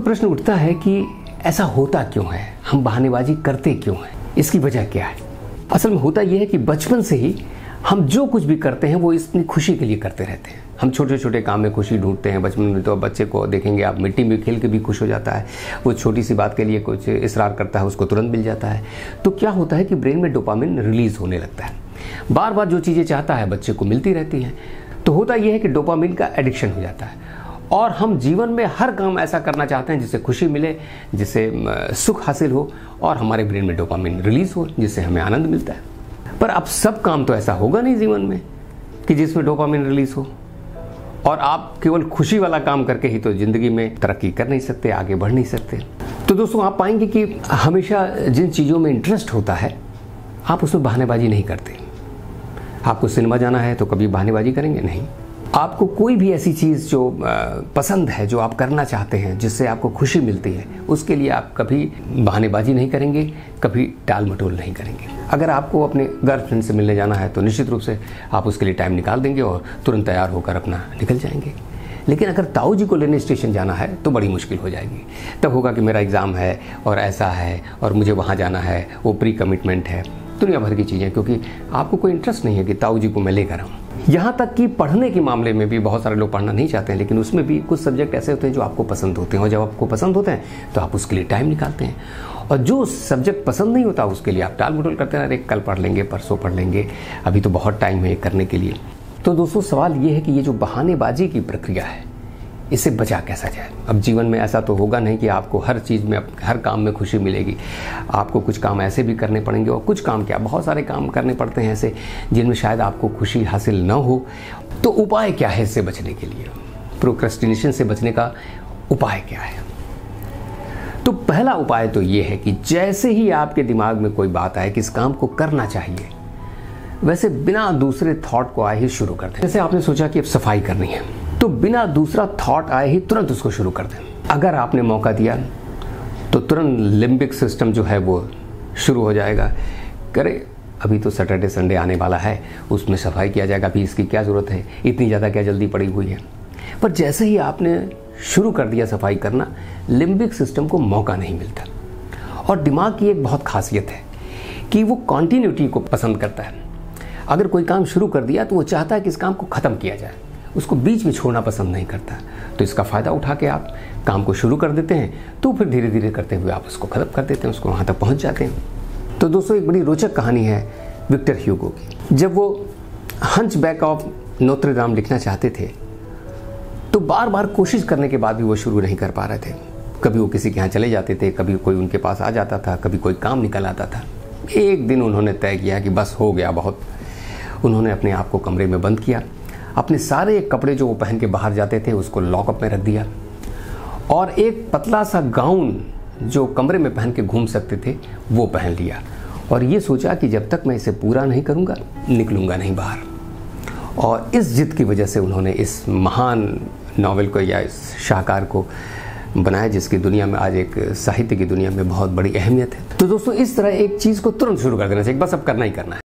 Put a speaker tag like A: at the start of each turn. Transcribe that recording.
A: प्रश्न उठता है कि ऐसा होता क्यों है, हम बहानेबाजी करते क्यों हैं, इसकी वजह क्या है। असल में होता यह है कि बचपन से ही हम जो कुछ भी करते हैं वो अपनी खुशी के लिए करते रहते हैं। हम छोटे छोटे काम में खुशी ढूंढते हैं। बचपन में तो बच्चे को देखेंगे आप, मिट्टी में खेल के भी खुश हो जाता है। वो छोटी सी बात के लिए कुछ इसरार करता है, उसको तुरंत मिल जाता है। तो क्या होता है कि ब्रेन में डोपामिन रिलीज होने लगता है। बार बार जो चीज़ें चाहता है बच्चे को मिलती रहती हैं। तो होता यह है कि डोपामिन का एडिक्शन हो जाता है और हम जीवन में हर काम ऐसा करना चाहते हैं जिससे खुशी मिले, जिससे सुख हासिल हो और हमारे ब्रेन में डोपामिन रिलीज हो, जिससे हमें आनंद मिलता है। पर अब सब काम तो ऐसा होगा नहीं जीवन में कि जिसमें डोपामिन रिलीज हो, और आप केवल खुशी वाला काम करके ही तो जिंदगी में तरक्की कर नहीं सकते, आगे बढ़ नहीं सकते। तो दोस्तों, आप पाएंगे कि हमेशा जिन चीज़ों में इंटरेस्ट होता है आप उसमें बहानेबाजी नहीं करते। आपको सिनेमा जाना है तो कभी बहानेबाजी करेंगे नहीं। आपको कोई भी ऐसी चीज़ जो पसंद है, जो आप करना चाहते हैं, जिससे आपको खुशी मिलती है, उसके लिए आप कभी बहानेबाजी नहीं करेंगे, कभी टाल मटोल नहीं करेंगे। अगर आपको अपने गर्लफ्रेंड से मिलने जाना है तो निश्चित रूप से आप उसके लिए टाइम निकाल देंगे और तुरंत तैयार होकर अपना निकल जाएंगे। लेकिन अगर ताऊ जी को लेने स्टेशन जाना है तो बड़ी मुश्किल हो जाएगी। तब होगा कि मेरा एग्ज़ाम है और ऐसा है और मुझे वहाँ जाना है, वो प्री कमिटमेंट है, दुनिया भर की चीज़ें, क्योंकि आपको कोई इंटरेस्ट नहीं है कि ताऊ जी को मैं लेकर आऊँ। यहाँ तक कि पढ़ने के मामले में भी बहुत सारे लोग पढ़ना नहीं चाहते हैं, लेकिन उसमें भी कुछ सब्जेक्ट ऐसे होते हैं जो आपको पसंद होते हैं, और जब आपको पसंद होते हैं तो आप उसके लिए टाइम निकालते हैं। और जो सब्जेक्ट पसंद नहीं होता उसके लिए आप टाल मटोल करते हैं, अरे कल पढ़ लेंगे, परसों पढ़ लेंगे, अभी तो बहुत टाइम है करने के लिए। तो दोस्तों, सवाल ये है कि ये जो बहानेबाजी की प्रक्रिया है, इससे बचा कैसा जाए। अब जीवन में ऐसा तो होगा नहीं कि आपको हर चीज़ में, हर काम में खुशी मिलेगी। आपको कुछ काम ऐसे भी करने पड़ेंगे, और कुछ काम क्या, बहुत सारे काम करने पड़ते हैं ऐसे जिनमें शायद आपको खुशी हासिल न हो। तो उपाय क्या है इससे बचने के लिए, प्रोक्रेस्टिनेशन से बचने का उपाय क्या है? तो पहला उपाय तो ये है कि जैसे ही आपके दिमाग में कोई बात आए कि इस काम को करना चाहिए, वैसे बिना दूसरे थॉट को आए ही शुरू कर दें। जैसे आपने सोचा कि अब सफाई करनी है, तो बिना दूसरा थॉट आए ही तुरंत उसको शुरू कर दें। अगर आपने मौका दिया तो तुरंत लिम्बिक सिस्टम जो है वो शुरू हो जाएगा, करे अभी तो सैटरडे संडे आने वाला है, उसमें सफाई किया जाएगा, अभी इसकी क्या ज़रूरत है, इतनी ज़्यादा क्या जल्दी पड़ी हुई है। पर जैसे ही आपने शुरू कर दिया सफाई करना, लिम्बिक सिस्टम को मौका नहीं मिलता। और दिमाग की एक बहुत खासियत है कि वो कॉन्टिन्यूटी को पसंद करता है। अगर कोई काम शुरू कर दिया तो वो चाहता है कि इस काम को ख़त्म किया जाए, उसको बीच में छोड़ना पसंद नहीं करता। तो इसका फ़ायदा उठा के आप काम को शुरू कर देते हैं, तो फिर धीरे धीरे करते हुए आप उसको ख़त्म कर देते हैं, उसको वहाँ तक पहुँच जाते हैं। तो दोस्तों, एक बड़ी रोचक कहानी है विक्टर ह्यूगो की। जब वो हंचबैक ऑफ नोत्र दाम लिखना चाहते थे तो बार बार कोशिश करने के बाद भी वो शुरू नहीं कर पा रहे थे। कभी वो किसी के यहाँ चले जाते थे, कभी कोई उनके पास आ जाता था, कभी कोई काम निकल आता था। एक दिन उन्होंने तय किया कि बस हो गया, बहुत। उन्होंने अपने आप को कमरे में बंद किया, अपने सारे कपड़े जो वो पहन के बाहर जाते थे उसको लॉकअप में रख दिया, और एक पतला सा गाउन जो कमरे में पहन के घूम सकते थे वो पहन लिया, और ये सोचा कि जब तक मैं इसे पूरा नहीं करूँगा निकलूँगा नहीं बाहर। और इस जिद की वजह से उन्होंने इस महान नॉवेल को या इस शाहकार को बनाया, जिसकी दुनिया में आज एक साहित्य की दुनिया में बहुत बड़ी अहमियत है। तो दोस्तों, इस तरह एक चीज़ को तुरंत शुरू कर देना चाहिए, बस अब करना ही करना है।